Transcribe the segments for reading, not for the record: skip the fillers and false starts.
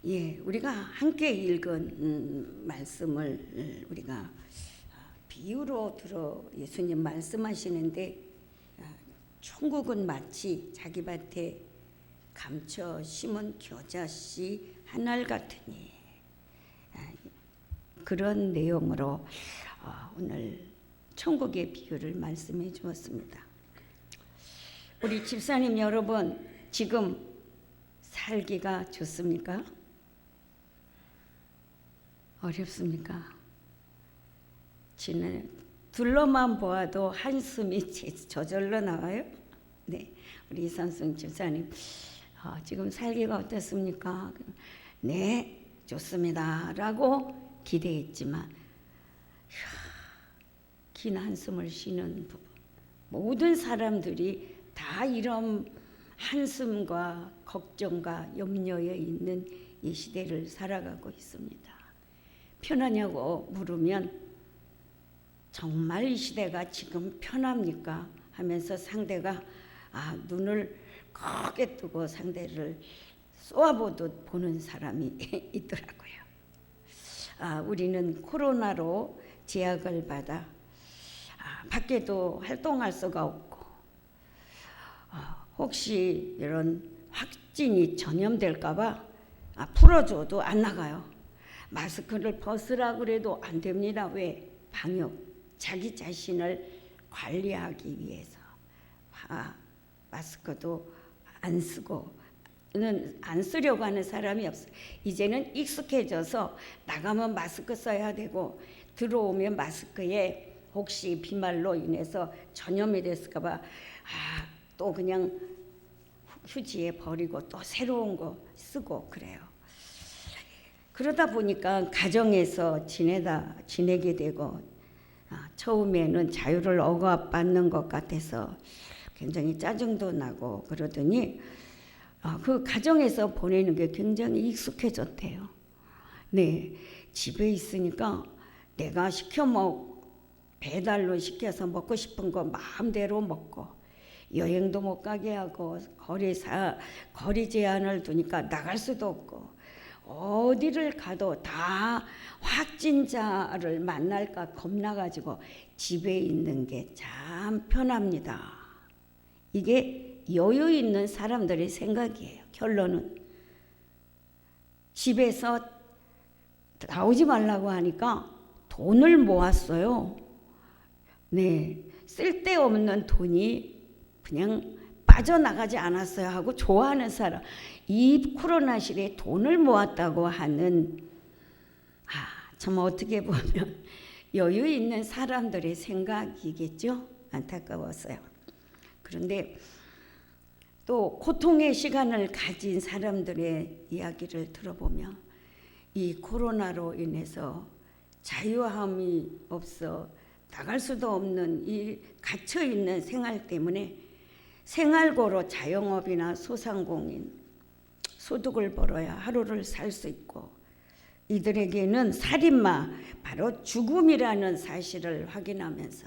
예, 우리가 함께 읽은 말씀을 우리가 비유로 들어 예수님 말씀하시는데, 천국은 마치 자기 밭에 감춰 심은 겨자씨 한 알 같으니, 그런 내용으로 오늘 천국의 비유를 말씀해 주었습니다. 우리 집사님 여러분, 지금 살기가 좋습니까? 어렵습니까? 둘러만 보아도 한숨이 저절로 나와요. 네, 우리 이선승 집사님, 지금 살기가 어떻습니까? 네, 좋습니다 라고 기대했지만 긴 한숨을 쉬는 부분, 모든 사람들이 다 이런 한숨과 걱정과 염려에 있는 이 시대를 살아가고 있습니다. 편하냐고 물으면 정말 이 시대가 지금 편합니까? 하면서 상대가 눈을 크게 뜨고 상대를 쏘아보듯 보는 사람이 있더라고요. 우리는 코로나로 제약을 받아 밖에도 활동할 수가 없고, 혹시 이런 확진이 전염될까 봐 풀어줘도 안 나가요. 마스크를 벗으라고 그래도 안 됩니다. 왜? 방역, 자기 자신을 관리하기 위해서 마스크도 안 쓰려고 하는 사람이 없어요. 이제는 익숙해져서 나가면 마스크 써야 되고, 들어오면 마스크에 혹시 비말로 인해서 전염이 됐을까 봐 또 그냥 휴지에 버리고 또 새로운 거 쓰고 그래요. 그러다 보니까 가정에서 지내게 되고, 처음에는 자유를 억압받는 것 같아서 굉장히 짜증도 나고 그러더니 그 가정에서 보내는 게 굉장히 익숙해졌대요. 네, 집에 있으니까 내가 배달로 시켜서 먹고 싶은 거 마음대로 먹고, 여행도 못 가게 하고, 거리 제한을 두니까 나갈 수도 없고, 어디를 가도 다 확진자를 만날까 겁나가지고 집에 있는 게 참 편합니다. 이게 여유 있는 사람들의 생각이에요. 결론은 집에서 나오지 말라고 하니까 돈을 모았어요. 네, 쓸데없는 돈이 그냥 빠져나가지 않았어요 하고 좋아하는 사람, 이 코로나 시대에 돈을 모았다고 하는, 참 어떻게 보면 여유 있는 사람들의 생각이겠죠. 안타까웠어요. 그런데 또 고통의 시간을 가진 사람들의 이야기를 들어보면 이 코로나로 인해서 자유함이 없어 나갈 수도 없는 이 갇혀있는 생활 때문에 생활고로 자영업이나 소상공인 소득을 벌어야 하루를 살 수 있고, 이들에게는 살인마, 바로 죽음이라는 사실을 확인하면서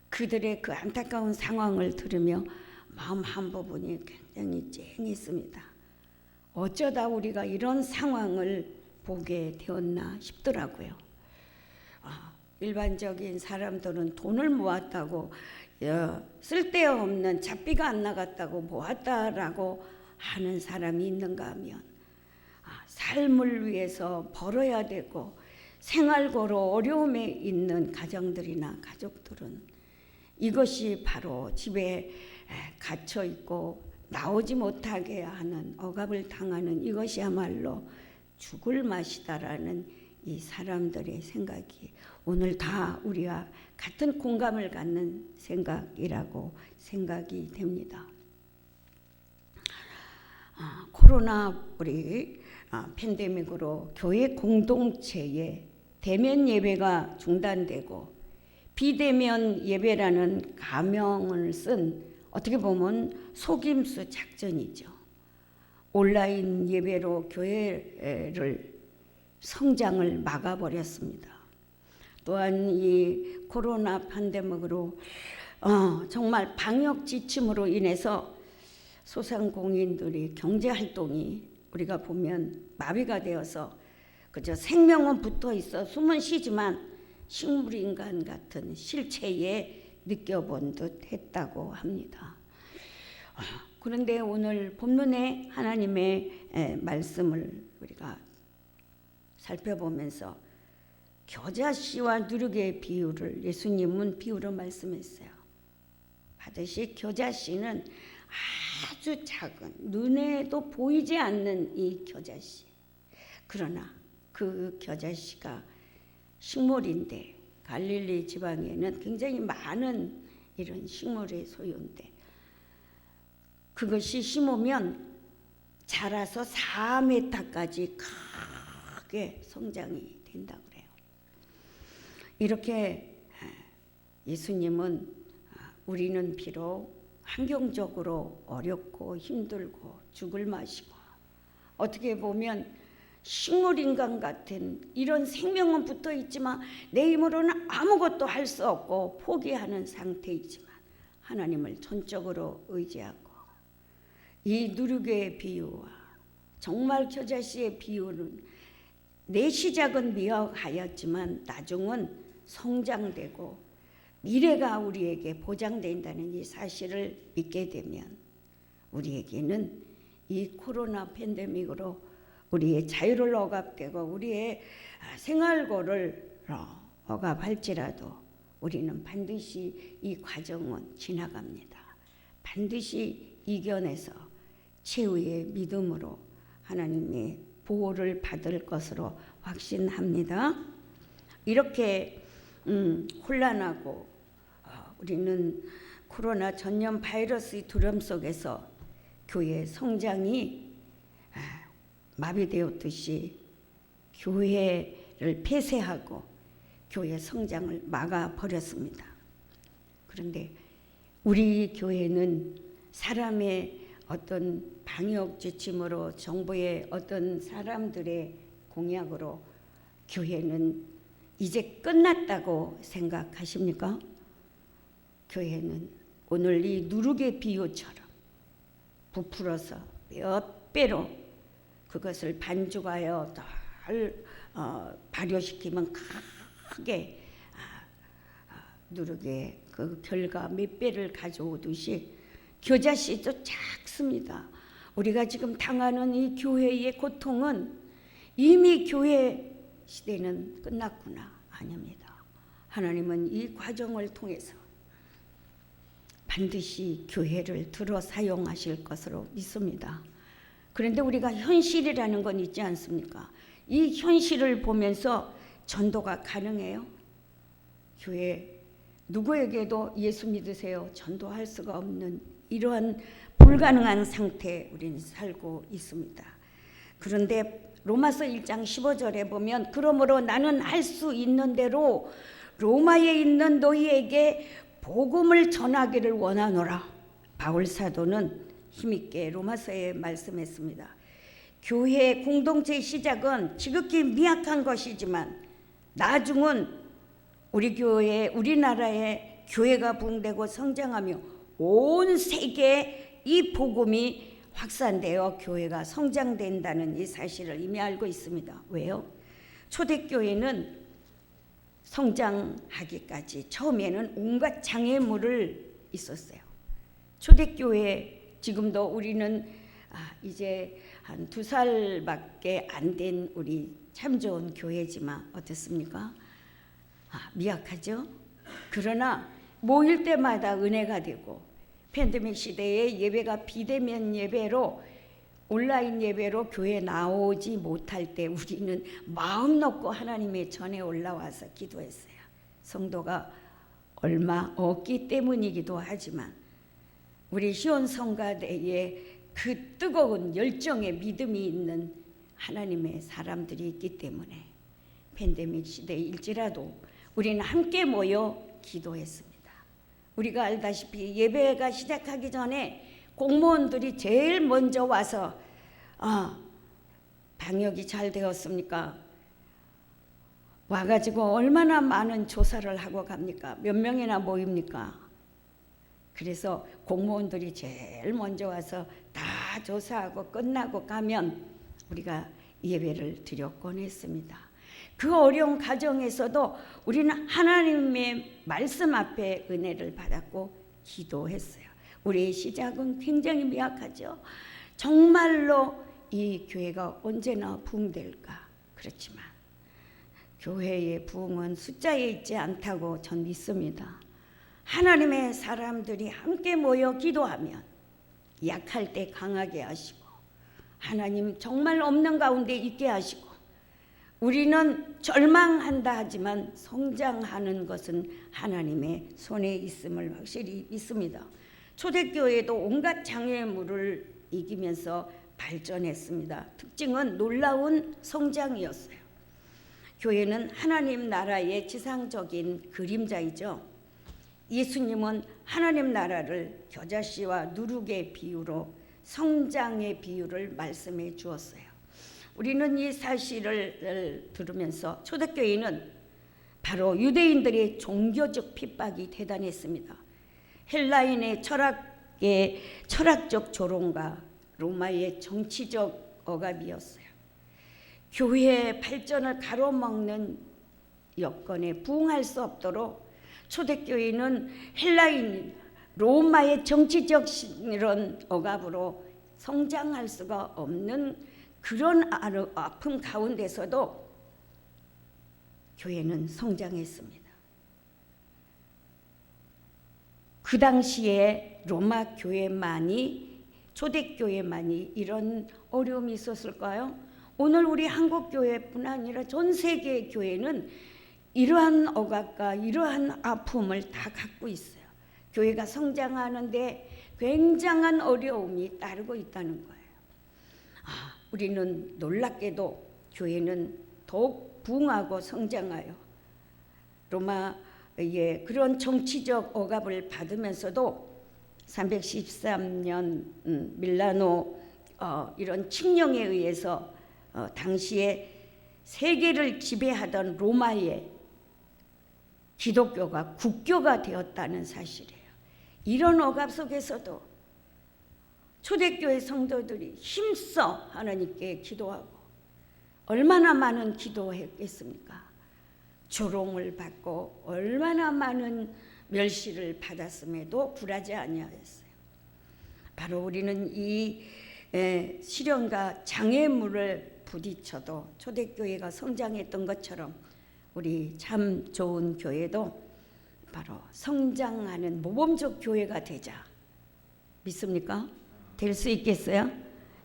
그들의 그 안타까운 상황을 들으며 마음 한 부분이 굉장히 찡했습니다. 어쩌다 우리가 이런 상황을 보게 되었나 싶더라고요. 일반적인 사람들은 돈을 모았다고, 쓸데없는 잡비가 안 나갔다고 모았다라고 하는 사람이 있는가 하면, 삶을 위해서 벌어야 되고 생활고로 어려움에 있는 가정들이나 가족들은 이것이 바로 집에 갇혀 있고 나오지 못하게 하는, 억압을 당하는 이것이야말로 죽을 맛이다라는 이 사람들의 생각이 오늘 다 우리와 같은 공감을 갖는 생각이라고 생각이 됩니다. 코로나 팬데믹으로 교회 공동체에 대면 예배가 중단되고 비대면 예배라는 가명을 쓴, 어떻게 보면 속임수 작전이죠. 온라인 예배로 교회를 성장을 막아버렸습니다. 또한 이 코로나 팬데믹으로 정말 방역 지침으로 인해서 소상공인들이 경제활동이 우리가 보면 마비가 되어서 그저 생명은 붙어 있어 숨은 쉬지만 식물인간 같은 실체에 느껴본 듯 했다고 합니다. 그런데 오늘 본문의 하나님의 말씀을 우리가 살펴보면서 겨자씨와 누룩의 비유를 예수님은 비유로 말씀했어요. 받으시 겨자씨는 아주 작은 눈에도 보이지 않는 이 겨자씨. 그러나 그 겨자씨가 식물인데 갈릴리 지방에는 굉장히 많은 이런 식물의 소유인데 그것이 심으면 자라서 4m까지 크게 성장이 된다고 그래요. 이렇게 예수님은 우리는 비록 환경적으로 어렵고 힘들고 죽을 맛이고 어떻게 보면 식물인간 같은 이런 생명은 붙어 있지만 내 힘으로는 아무것도 할 수 없고 포기하는 상태이지만 하나님을 전적으로 의지하고 이 누룩의 비유와 정말 겨자씨의 비유는 내 시작은 미약하였지만 나중은 성장되고 미래가 우리에게 보장된다는 이 사실을 믿게 되면 우리에게는 이 코로나 팬데믹으로 우리의 자유를 억압되고 우리의 생활고를 억압할지라도 우리는 반드시 이 과정은 지나갑니다. 반드시 이겨내서 최후의 믿음으로 하나님의 보호를 받을 것으로 확신합니다. 이렇게 혼란하고 우리는 코로나 전염 바이러스의 두려움 속에서 교회의 성장이 마비되었듯이 교회를 폐쇄하고 교회 성장을 막아버렸습니다. 그런데 우리 교회는 사람의 어떤 방역 지침으로 정부의 어떤 사람들의 공약으로 교회는 이제 끝났다고 생각하십니까? 교회는 오늘 이 누룩의 비유처럼 부풀어서 몇 배로 그것을 반죽하여 덜 발효시키면 크게 누룩의 그 결과 몇 배를 가져오듯이 겨자씨도 작습니다. 우리가 지금 당하는 이 교회의 고통은 이미 교회 시대는 끝났구나. 아닙니다. 하나님은 이 과정을 통해서 반드시 교회를 들어 사용하실 것으로 믿습니다. 그런데 우리가 현실이라는 건 있지 않습니까? 이 현실을 보면서 전도가 가능해요? 교회 누구에게도 예수 믿으세요 전도할 수가 없는 이러한 불가능한 상태에 우리는 살고 있습니다. 그런데 로마서 1장 15절에 보면 그러므로 나는 할 수 있는 대로 로마에 있는 너희에게 복음을 전하기를 원하노라. 바울 사도는 힘있게 로마서에 말씀했습니다. 교회 공동체의 시작은 지극히 미약한 것이지만 나중은 우리 교회, 우리나라의 교회가 부흥되고 성장하며 온 세계에 이 복음이 확산되어 교회가 성장된다는 이 사실을 이미 알고 있습니다. 왜요? 초대교회는 성장하기까지 처음에는 온갖 장애물을 있었어요. 초대교회 지금도 우리는 이제 한 2살밖에 안 된 우리 참 좋은 교회지만 어떻습니까? 미약하죠? 그러나 모일 때마다 은혜가 되고 팬데믹 시대에 예배가 비대면 예배로 온라인 예배로 교회에 나오지 못할 때 우리는 마음 놓고 하나님의 전에 올라와서 기도했어요. 성도가 얼마 없기 때문이기도 하지만 우리 시온 성가대에 그 뜨거운 열정의 믿음이 있는 하나님의 사람들이 있기 때문에 팬데믹 시대일지라도 우리는 함께 모여 기도했습니다. 우리가 알다시피 예배가 시작하기 전에 공무원들이 제일 먼저 와서 방역이 잘 되었습니까? 와가지고 얼마나 많은 조사를 하고 갑니까? 몇 명이나 모입니까? 그래서 공무원들이 제일 먼저 와서 다 조사하고 끝나고 가면 우리가 예배를 드렸곤 했습니다. 그 어려운 가정에서도 우리는 하나님의 말씀 앞에 은혜를 받았고 기도했어요. 우리의 시작은 굉장히 미약하죠. 정말로 이 교회가 언제나 부흥될까? 그렇지만 교회의 부흥은 숫자에 있지 않다고 전 믿습니다. 하나님의 사람들이 함께 모여 기도하면 약할 때 강하게 하시고 하나님 정말 없는 가운데 있게 하시고 우리는 절망한다 하지만 성장하는 것은 하나님의 손에 있음을 확실히 믿습니다. 초대교회도 온갖 장애물을 이기면서 발전했습니다. 특징은 놀라운 성장이었어요. 교회는 하나님 나라의 지상적인 그림자이죠. 예수님은 하나님 나라를 겨자씨와 누룩의 비유로 성장의 비유를 말씀해 주었어요. 우리는 이 사실을 들으면서 초대교회는 바로 유대인들의 종교적 핍박이 대단했습니다. 헬라인의 철학적 조롱과 로마의 정치적 억압이었어요. 교회의 발전을 가로막는 여건에 부응할 수 없도록 초대교회는 헬라인, 로마의 정치적 이런 억압으로 성장할 수가 없는 그런 아픔 가운데서도 교회는 성장했습니다. 그 당시에 로마 교회만이, 초대교회만이 이런 어려움이 있었을까요? 오늘 우리 한국교회뿐 아니라 전 세계의 교회는 이러한 억압과 이러한 아픔을 다 갖고 있어요. 교회가 성장하는데 굉장한 어려움이 따르고 있다는 거예요. 우리는 놀랍게도 교회는 더욱 부흥하고 성장하여 로마의 그런 정치적 억압을 받으면서도 313년 밀라노 이런 칙령에 의해서 당시에 세계를 지배하던 로마의 기독교가 국교가 되었다는 사실이에요. 이런 억압 속에서도 초대교회 성도들이 힘써 하나님께 기도하고 얼마나 많은 기도했겠습니까? 조롱을 받고 얼마나 많은 멸시를 받았음에도 굴하지 아니하였어요. 바로 우리는 이 시련과 장애물을 부딪혀도 초대교회가 성장했던 것처럼 우리 참 좋은 교회도 바로 성장하는 모범적 교회가 되자. 믿습니까? 될 수 있겠어요?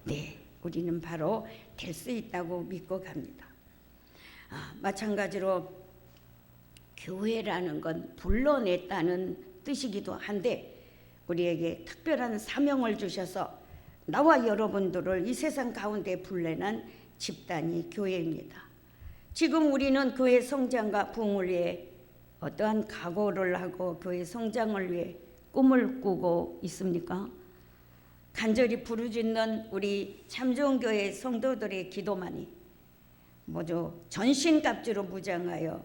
네, 우리는 바로 될 수 있다고 믿고 갑니다. 마찬가지로 교회라는 건 불러냈다는 뜻이기도 한데 우리에게 특별한 사명을 주셔서 나와 여러분들을 이 세상 가운데 불러낸 집단이 교회입니다. 지금 우리는 교회 성장과 부흥을 위해 어떠한 각오를 하고 교회 성장을 위해 꿈을 꾸고 있습니까? 간절히 부르짖는 우리 참 좋은 교회 성도들의 기도만이 모두 전신갑주로 무장하여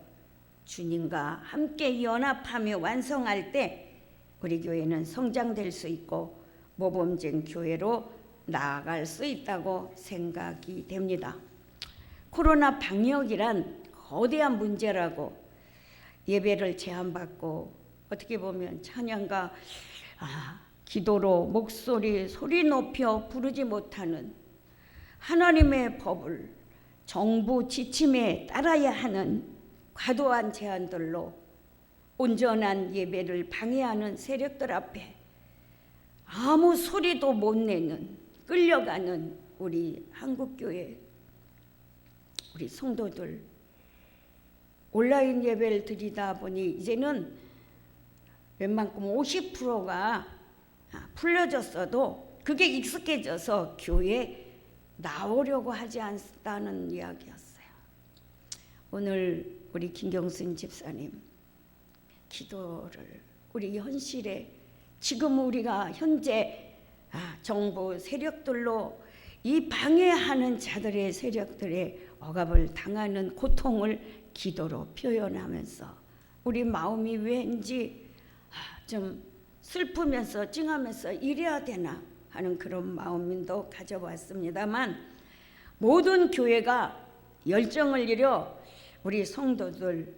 주님과 함께 연합하며 완성할 때 우리 교회는 성장될 수 있고 모범적 교회로 나아갈 수 있다고 생각이 됩니다. 코로나 방역이란 거대한 문제라고 예배를 제한받고 어떻게 보면 찬양과 기도로 소리 높여 부르지 못하는 하나님의 법을 정부 지침에 따라야 하는 과도한 제한들로 온전한 예배를 방해하는 세력들 앞에 아무 소리도 못 내는 끌려가는 우리 한국교회 우리 성도들 온라인 예배를 드리다 보니 이제는 웬만큼 50%가 풀려졌어도 그게 익숙해져서 교회에 나오려고 하지 않다는 이야기였어요. 오늘 우리 김경순 집사님 기도를 우리 현실에 지금 우리가 현재 정부 세력들로 이 방해하는 자들의 세력들의 억압을 당하는 고통을 기도로 표현하면서 우리 마음이 왠지 좀 슬프면서 찡하면서 이래야 되나 하는 그런 마음도 가져왔습니다만 모든 교회가 열정을 잃어 우리 성도들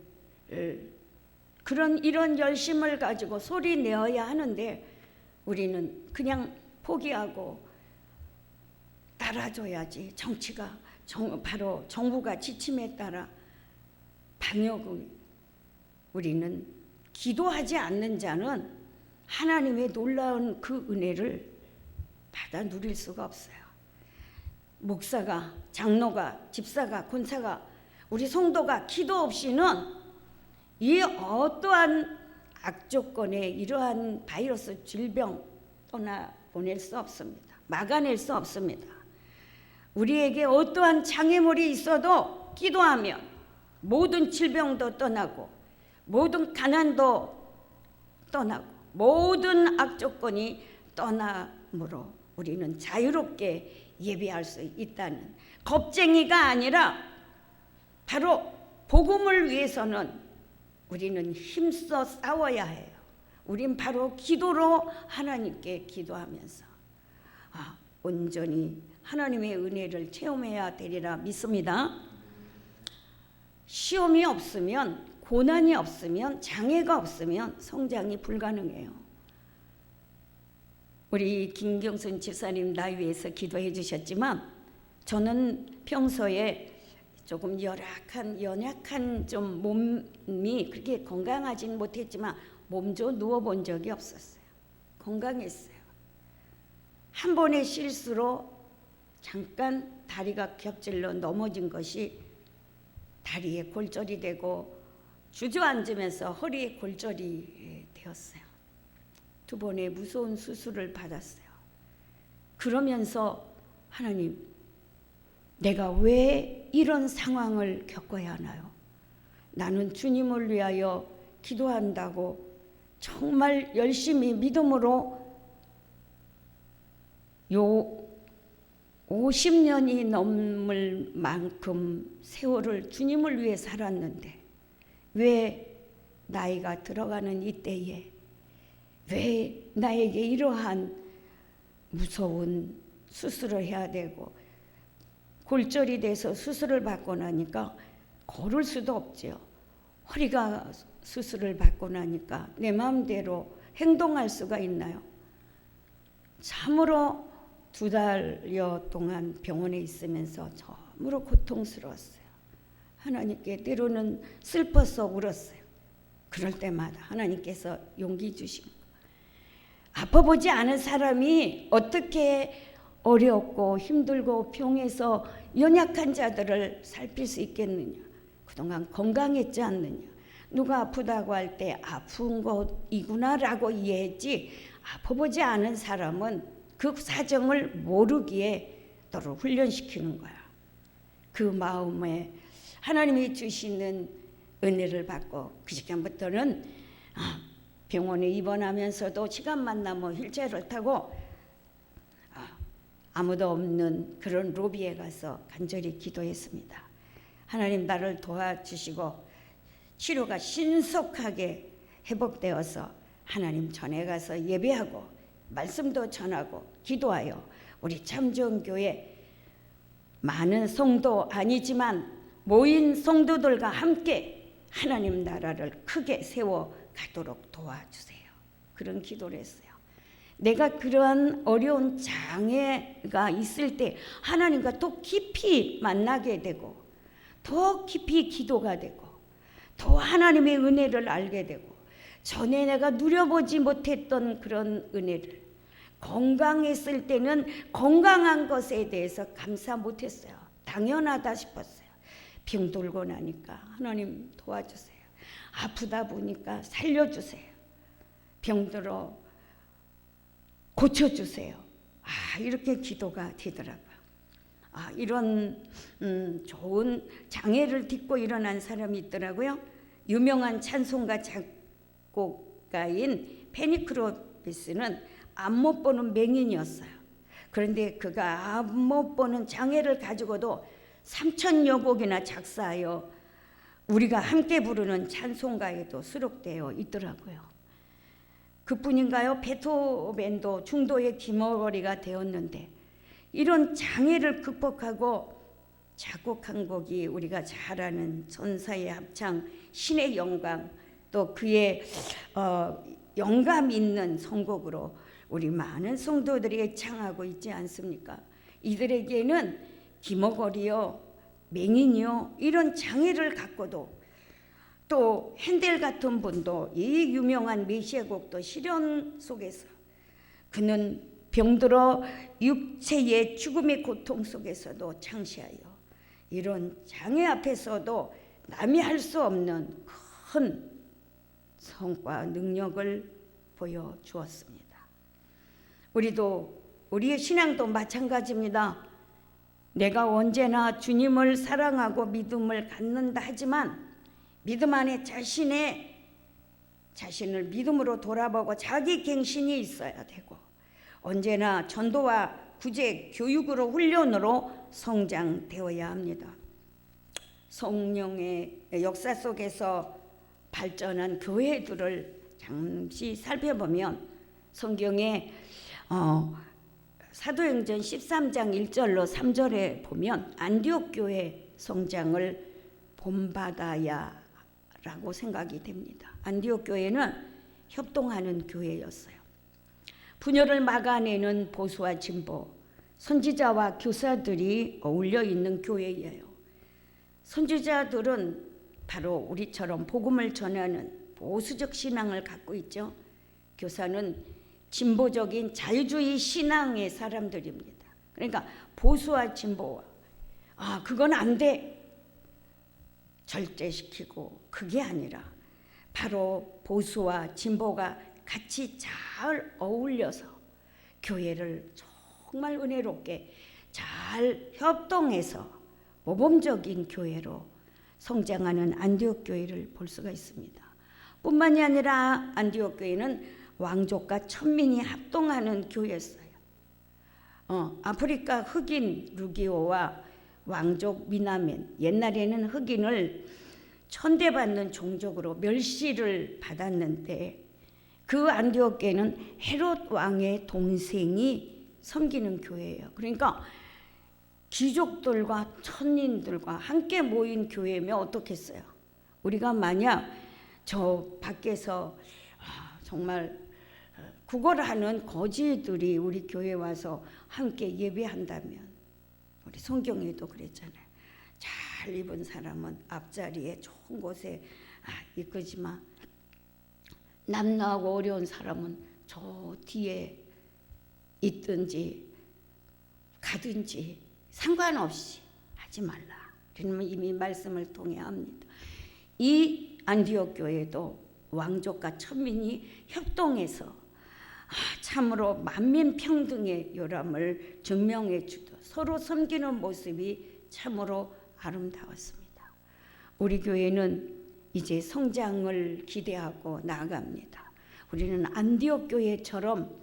이런 열심을 가지고 소리 내어야 하는데 우리는 그냥 포기하고 따라줘야지. 정치가 바로 정부가 지침에 따라 방역을 우리는 기도하지 않는 자는 하나님의 놀라운 그 은혜를 받아 누릴 수가 없어요. 목사가, 장로가, 집사가, 권사가, 우리 성도가 기도 없이는 이 어떠한 악조건의 이러한 바이러스 질병 떠나보낼 수 없습니다. 막아낼 수 없습니다. 우리에게 어떠한 장애물이 있어도 기도하면 모든 질병도 떠나고 모든 가난도 떠나고 모든 악조건이 떠나므로 우리는 자유롭게 예배할 수 있다는, 겁쟁이가 아니라 바로 복음을 위해서는 우리는 힘써 싸워야 해요. 우린 바로 기도로 하나님께 기도하면서 온전히 하나님의 은혜를 체험해야 되리라 믿습니다. 시험이 없으면, 고난이 없으면, 장애가 없으면 성장이 불가능해요. 우리 김경순 집사님 나 위해서 기도해 주셨지만 저는 평소에 조금 연약한 좀 몸이 그렇게 건강하진 못했지만 몸져 누워본 적이 없었어요. 건강했어요. 한 번의 실수로 잠깐 다리가 겹질러 넘어진 것이 다리에 골절이 되고 주저앉으면서 허리에 골절이 되었어요. 2번의 무서운 수술을 받았어요. 그러면서 하나님, 내가 왜 이런 상황을 겪어야 하나요? 나는 주님을 위하여 기도한다고 정말 열심히 믿음으로 50년이 넘을 만큼 세월을 주님을 위해 살았는데 왜 나이가 들어가는 이때에 왜 나에게 이러한 무서운 수술을 해야 되고 골절이 돼서 수술을 받고 나니까 걸을 수도 없죠. 허리가 수술을 받고 나니까 내 마음대로 행동할 수가 있나요? 참으로 2달여 동안 병원에 있으면서 참으로 고통스러웠어요. 하나님께 때로는 슬퍼서 울었어요. 그럴 때마다 하나님께서 용기 주신 거예요. 아파보지 않은 사람이 어떻게 어렵고 힘들고 병에서 연약한 자들을 살필 수 있겠느냐. 그동안 건강했지 않느냐. 누가 아프다고 할 때 아픈 것이구나라고 이해했지 아파보지 않은 사람은 그 사정을 모르기에 너를 훈련시키는 거야. 그 마음에 하나님이 주시는 은혜를 받고 그 시간부터는 병원에 입원하면서도 시간만 나면 휠체어를 타고 아무도 없는 그런 로비에 가서 간절히 기도했습니다. 하나님 나를 도와주시고 치료가 신속하게 회복되어서 하나님 전에 가서 예배하고 말씀도 전하고 기도하여 우리 참정교회 많은 성도 아니지만 모인 성도들과 함께 하나님 나라를 크게 세워가도록 도와주세요. 그런 기도를 했어요. 내가 그러한 어려운 장애가 있을 때 하나님과 더 깊이 만나게 되고 더 깊이 기도가 되고 더 하나님의 은혜를 알게 되고 전에 내가 누려보지 못했던 그런 은혜를 건강했을 때는 건강한 것에 대해서 감사 못했어요. 당연하다 싶었어요. 병들고 나니까 하나님 도와주세요. 아프다 보니까 살려주세요. 병들어 고쳐주세요. 이렇게 기도가 되더라고요. 이런 좋은 장애를 딛고 일어난 사람이 있더라고요. 유명한 찬송가 작곡가인 페니 크로비스는 앞 못 보는 맹인이었어요. 그런데 그가 앞 못 보는 장애를 가지고도 3,000여 곡이나 작사하여 우리가 함께 부르는 찬송가에도 수록되어 있더라고요. 그뿐인가요? 베토벤도 중도의 귀머거리가 되었는데 이런 장애를 극복하고 작곡한 곡이 우리가 잘 아는 천사의 합창, 신의 영광, 또 그의 영감 있는 선곡으로 우리 많은 성도들이 애창하고 있지 않습니까? 이들에게는 기머거리요, 맹인이요 이런 장애를 갖고도, 또 핸델 같은 분도 이 유명한 메시아곡도 시련 속에서 그는 병들어 육체의 죽음의 고통 속에서도 창시하여 이런 장애 앞에서도 남이 할 수 없는 큰 성과 능력을 보여주었습니다. 우리의 신앙도 마찬가지입니다. 내가 언제나 주님을 사랑하고 믿음을 갖는다 하지만 믿음 안에 자신을 믿음으로 돌아보고 자기 갱신이 있어야 되고, 언제나 전도와 구제, 교육으로 훈련으로 성장되어야 합니다. 성령의 역사 속에서 발전한 교회들을 잠시 살펴보면 성경에 사도행전 13장 1절로 3절에 보면 안디옥 교회 성장을 본받아야 라고 생각이 됩니다. 안디옥 교회는 협동하는 교회였어요. 분열을 막아내는 보수와 진보, 선지자와 교사들이 어울려 있는 교회예요. 선지자들은 바로 우리처럼 복음을 전하는 보수적 신앙을 갖고 있죠. 교사는 진보적인 자유주의 신앙의 사람들입니다. 그러니까 보수와 진보와 그건 안 돼, 절제시키고, 그게 아니라 바로 보수와 진보가 같이 잘 어울려서 교회를 정말 은혜롭게 잘 협동해서 모범적인 교회로 성장하는 안디옥 교회를 볼 수가 있습니다. 뿐만이 아니라 안디옥 교회는 왕족과 천민이 합동하는 교회였어요. 아프리카 흑인 루기오와 왕족 미나멘, 옛날에는 흑인을 천대받는 종족으로 멸시를 받았는데 그 안디옥 교회는 헤롯 왕의 동생이 섬기는 교회예요. 그러니까 귀족들과 천민들과 함께 모인 교회면 어떻겠어요? 우리가 만약 저 밖에서 정말 구걸하는 거지들이 우리 교회에 와서 함께 예배한다면, 우리 성경에도 그랬잖아요. 잘 입은 사람은 앞자리에 좋은 곳에 이끄지만 남나하고 어려운 사람은 저 뒤에 있든지 가든지 상관없이 하지 말라. 그러면 이미 말씀을 통해 합니다. 이 안디옥 교회도 왕족과 천민이 협동해서 참으로 만민평등의 요람을 증명해 주듯 서로 섬기는 모습이 참으로 아름다웠습니다. 우리 교회는 이제 성장을 기대하고 나아갑니다. 우리는 안디옥 교회처럼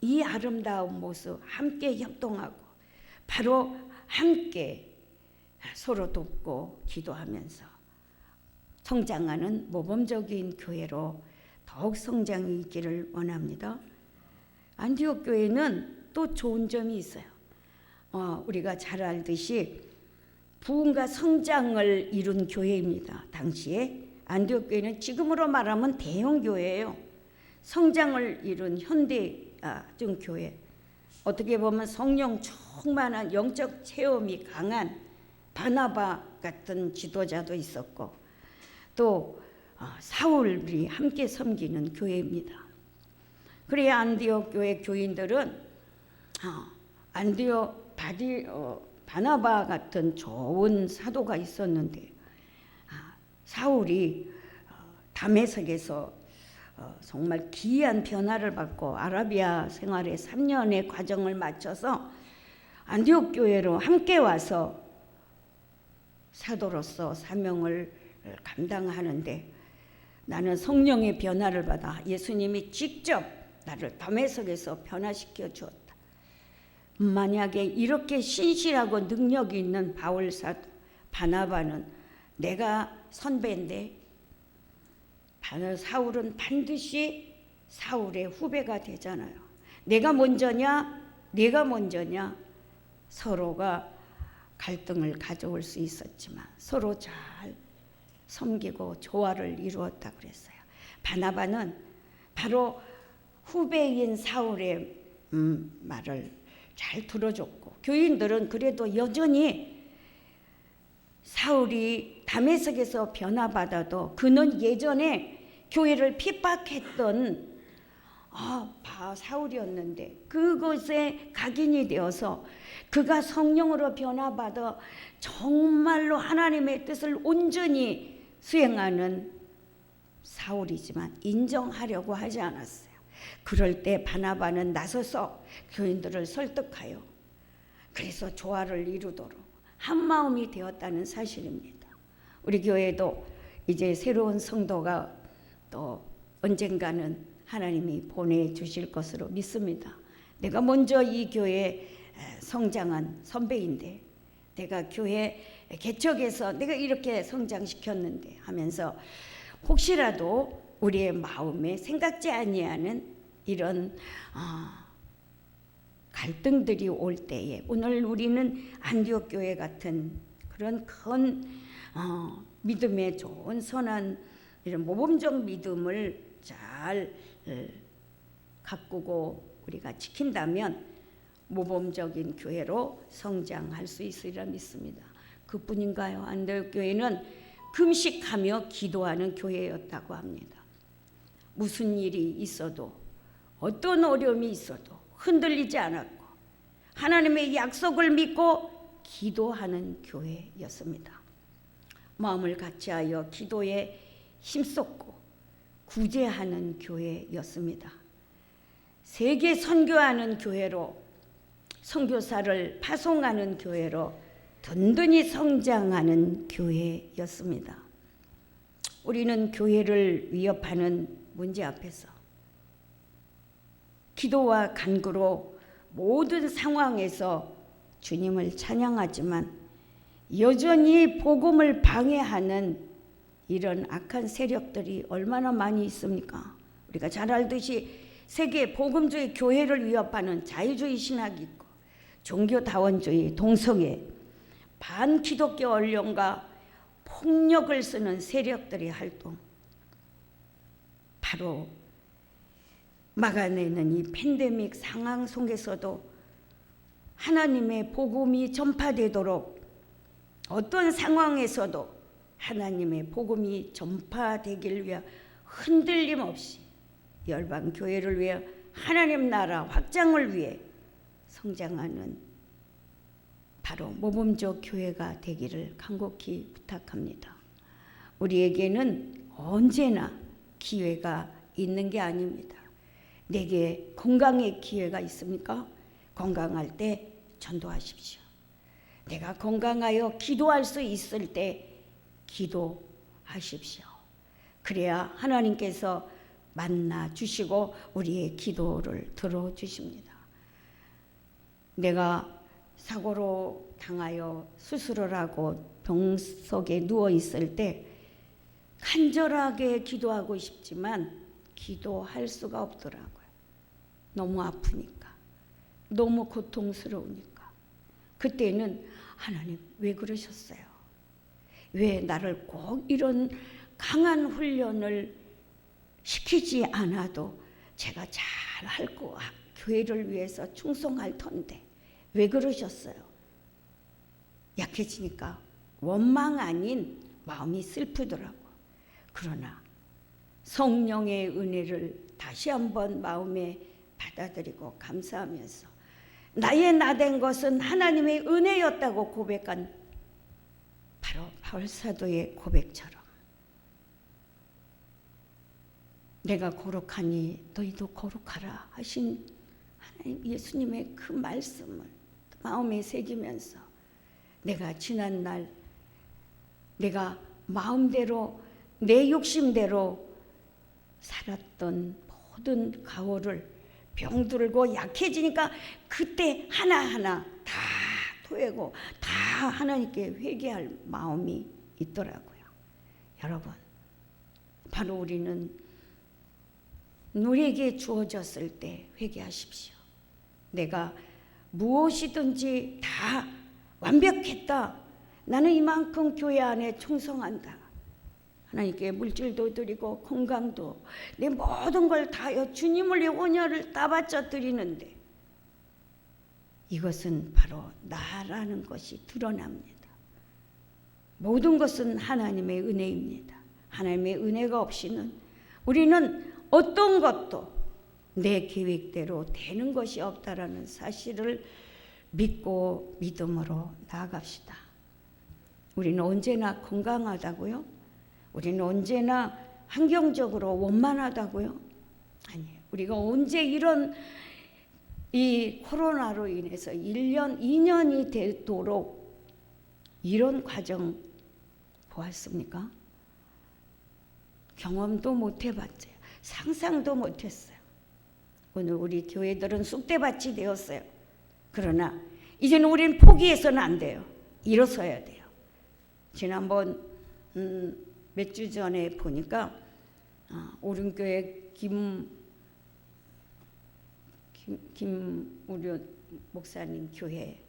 이 아름다운 모습 함께 협동하고 바로 함께 서로 돕고 기도하면서 성장하는 모범적인 교회로 더욱 성장이 있기를 원합니다. 안디옥 교회는 또 좋은 점이 있어요. 우리가 잘 알듯이 부흥과 성장을 이룬 교회입니다. 당시에 안디옥 교회는 지금으로 말하면 대형 교회예요. 성장을 이룬 현대적 교회. 어떻게 보면 성령 충만한 영적 체험이 강한 바나바 같은 지도자도 있었고, 또 사울이 함께 섬기는 교회입니다. 그래야 안디옥 교회 교인들은 안디옥 바나바 같은 좋은 사도가 있었는데, 사울이 다메섹에서 정말 기이한 변화를 받고 아라비아 생활의 3년의 과정을 마쳐서 안디옥 교회로 함께 와서 사도로서 사명을 감당하는데, 나는 성령의 변화를 받아 예수님이 직접 나를 다메섹에서 변화시켜 주었다. 만약에 이렇게 신실하고 능력이 있는 바울 사도 바나바는 내가 선배인데, 사울은 반드시 사울의 후배가 되잖아요. 내가 먼저냐 서로가 갈등을 가져올 수 있었지만 서로 잘 섬기고 조화를 이루었다 그랬어요. 바나바는 바로 후배인 사울의 말을 잘 들어줬고, 교인들은 그래도 여전히 사울이 다메섹에서 변화받아도 그는 예전에 교회를 핍박했던 사울이었는데 그것에 각인이 되어서 그가 성령으로 변화받아 정말로 하나님의 뜻을 온전히 수행하는 사울이지만 인정하려고 하지 않았어요. 그럴 때 바나바는 나서서 교인들을 설득하여 그래서 조화를 이루도록 한마음이 되었다는 사실입니다. 우리 교회도 이제 새로운 성도가 또 언젠가는 하나님이 보내주실 것으로 믿습니다. 내가 먼저 이 교회에 성장한 선배인데 내가 교회 개척해서 내가 이렇게 성장시켰는데 하면서 혹시라도 우리의 마음에 생각지 아니하는 이런 갈등들이 올 때에 오늘 우리는 안디옥 교회 같은 그런 큰 믿음의 좋은 선한 이런 모범적 믿음을 잘 가꾸고 우리가 지킨다면 모범적인 교회로 성장할 수 있으리라 믿습니다. 그뿐인가요? 안디옥 교회는 금식하며 기도하는 교회였다고 합니다. 무슨 일이 있어도 어떤 어려움이 있어도 흔들리지 않았고 하나님의 약속을 믿고 기도하는 교회였습니다. 마음을 같이하여 기도에 힘썼고 구제하는 교회였습니다. 세계 선교하는 교회로 선교사를 파송하는 교회로 든든히 성장하는 교회였습니다. 우리는 교회를 위협하는 문제 앞에서 기도와 간구로 모든 상황에서 주님을 찬양하지만 여전히 복음을 방해하는 이런 악한 세력들이 얼마나 많이 있습니까? 우리가 잘 알듯이 세계 복음주의 교회를 위협하는 자유주의 신학이 있고 종교다원주의, 동성애, 반기독교 언론과 폭력을 쓰는 세력들의 활동, 바로 막아내는 이 팬데믹 상황 속에서도 하나님의 복음이 전파되도록 어떤 상황에서도 하나님의 복음이 전파되길 위해 흔들림 없이 열방 교회를 위해 하나님 나라 확장을 위해 성장하는 바로 모범적 교회가 되기를 간곡히 부탁합니다. 우리에게는 언제나 기회가 있는 게 아닙니다. 내게 건강의 기회가 있습니까? 건강할 때 전도하십시오. 내가 건강하여 기도할 수 있을 때 기도하십시오. 그래야 하나님께서 만나 주시고 우리의 기도를 들어주십니다. 내가 사고로 당하여 수술을 하고 병석에 누워 있을 때 간절하게 기도하고 싶지만 기도할 수가 없더라고요. 너무 아프니까, 너무 고통스러우니까. 그때는 하나님 왜 그러셨어요? 왜 나를 꼭 이런 강한 훈련을 시키지 않아도 제가 잘 할 거 교회를 위해서 충성할 텐데 왜 그러셨어요? 약해지니까 원망 아닌 마음이 슬프더라고. 그러나 성령의 은혜를 다시 한번 마음에 받아들이고 감사하면서 나의 나된 것은 하나님의 은혜였다고 고백한 바로 바울 사도의 고백처럼 내가 거룩하니 너희도 거룩하라 하신 하나님 예수님의 그 말씀을 마음에 새기면서 내가 지난날 내가 마음대로 내 욕심대로 살았던 모든 가오를 병들고 약해지니까 그때 하나하나 다 토하고 다 하나님께 회개할 마음이 있더라고요. 여러분, 바로 우리는 우리에게 주어졌을 때 회개하십시오. 내가 무엇이든지 다 완벽했다. 나는 이만큼 교회 안에 충성한다. 하나님께 물질도 드리고 건강도 내 모든 걸 다하여 주님을 위해 온전을 다 바쳐 드리는데 이것은 바로 나라는 것이 드러납니다. 모든 것은 하나님의 은혜입니다. 하나님의 은혜가 없이는 우리는 어떤 것도 내 계획대로 되는 것이 없다라는 사실을 믿고 믿음으로 나아갑시다. 우리는 언제나 건강하다고요? 우리는 언제나 환경적으로 원만하다고요? 아니에요. 우리가 언제 이런 이 코로나로 인해서 1년, 2년이 되도록 이런 과정 보았습니까? 경험도 못 해봤어요. 상상도 못했어요. 오늘 우리 교회들은 쑥대밭이 되었어요. 그러나 이제는 우리는 포기해서는 안 돼요. 일어서야 돼요. 지난번 몇 주 전에 보니까 오륜교회 김우륜 목사님 교회,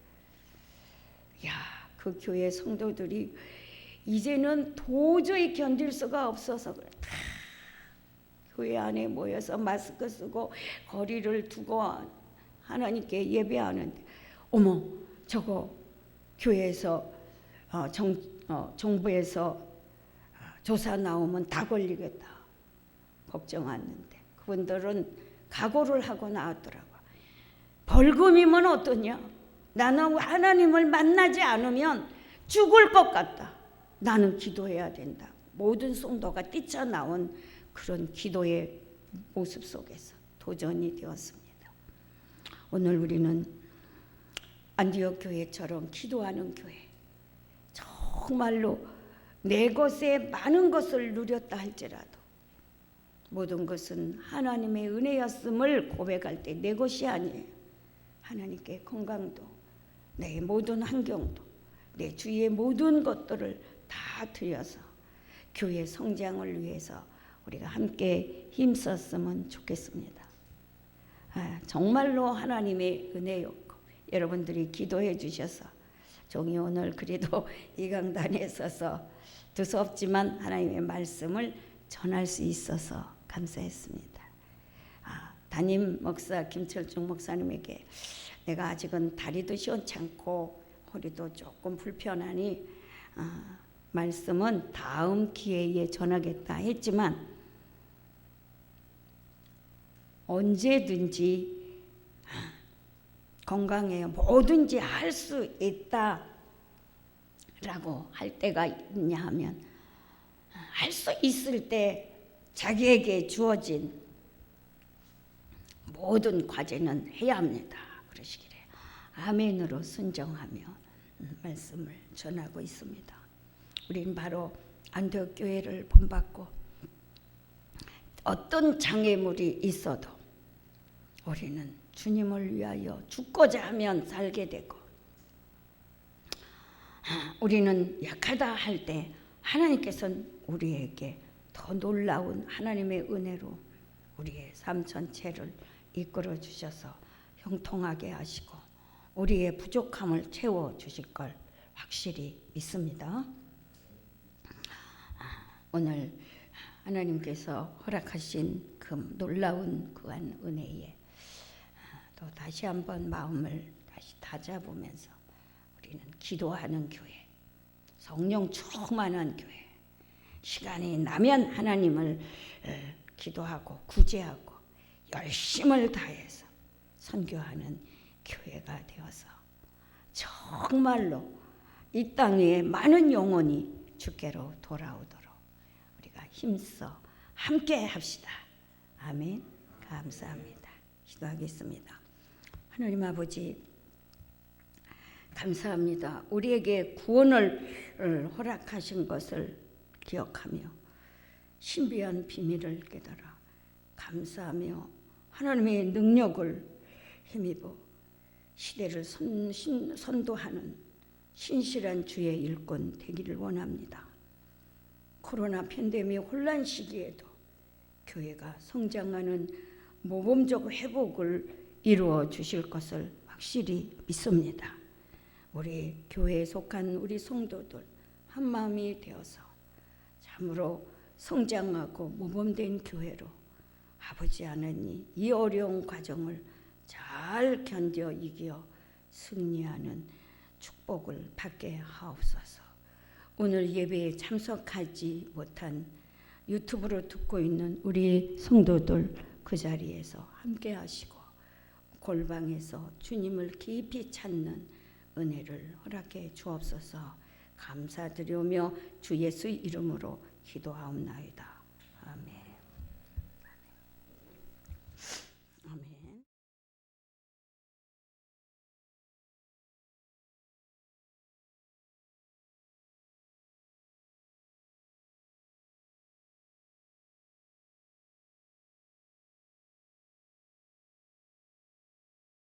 그 교회 성도들이 이제는 도저히 견딜 수가 없어서 다 교회 안에 모여서 마스크 쓰고 거리를 두고 하나님께 예배하는데, 어머, 저거 교회에서 정부에서 조사 나오면 다 걸리겠다 걱정하는데 그분들은 각오를 하고 나왔더라고요. 벌금이면 어떠냐? 나는 하나님을 만나지 않으면 죽을 것 같다. 나는 기도해야 된다. 모든 성도가 뛰쳐나온 그런 기도의 모습 속에서 도전이 되었습니다. 오늘 우리는 안디옥 교회처럼 기도하는 교회, 정말로 내 것에 많은 것을 누렸다 할지라도 모든 것은 하나님의 은혜였음을 고백할 때 내 것이 아니에요. 하나님께 건강도, 내 모든 환경도, 내 주위의 모든 것들을 다 드려서 교회 성장을 위해서 우리가 함께 힘썼으면 좋겠습니다. 정말로 하나님의 은혜였고 여러분들이 기도해 주셔서 종이 오늘 그래도 이 강단에 서서 두서없지만 하나님의 말씀을 전할 수 있어서 감사했습니다. 담임 목사 김철중 목사님에게 내가 아직은 다리도 시원찮고 허리도 조금 불편하니 말씀은 다음 기회에 전하겠다 했지만 언제든지 건강에 뭐든지 할 수 있다라고 할 때가 있냐 하면 할 수 있을 때 자기에게 주어진 모든 과제는 해야 합니다. 그러시기를 아멘으로 순종하며 말씀을 전하고 있습니다. 우리는 바로 안디옥 교회를 본받고 어떤 장애물이 있어도 우리는 주님을 위하여 죽고자 하면 살게 되고 우리는 약하다 할 때 하나님께서는 우리에게 더 놀라운 하나님의 은혜로 우리의 삶 전체를 이끌어 주셔서 형통하게 하시고 우리의 부족함을 채워 주실 걸 확실히 믿습니다. 오늘 하나님께서 허락하신 그 놀라운 그한 은혜에 또 다시 한번 마음을 다시 다잡으면서 우리는 기도하는 교회, 성령 충만한 교회, 시간이 나면 하나님을 기도하고 구제하고 열심을 다해서 선교하는 교회가 되어서 정말로 이 땅에 많은 영혼이 주께로 돌아오도록 우리가 힘써 함께 합시다. 아멘. 감사합니다. 기도하겠습니다. 하나님 아버지 감사합니다. 우리에게 구원을 허락하신 것을 기억하며 신비한 비밀을 깨달아 감사하며 하나님의 능력을 힘입어 시대를 선도하는 신실한 주의 일꾼 되기를 원합니다. 코로나 팬데믹 혼란 시기에도 교회가 성장하는 모범적 회복을 이루어 주실 것을 확실히 믿습니다. 우리 교회에 속한 우리 성도들 한 마음이 되어서 참으로 성장하고 모범된 교회로 아버지 하나님 이 어려운 과정을 잘 견뎌 이겨 승리하는 축복을 받게 하옵소서. 오늘 예배에 참석하지 못한 유튜브로 듣고 있는 우리 성도들 그 자리에서 함께 하시고 골방에서 주님을 깊이 찾는 은혜를 허락해 주옵소서. 감사드리며 주 예수 이름으로 기도하옵나이다.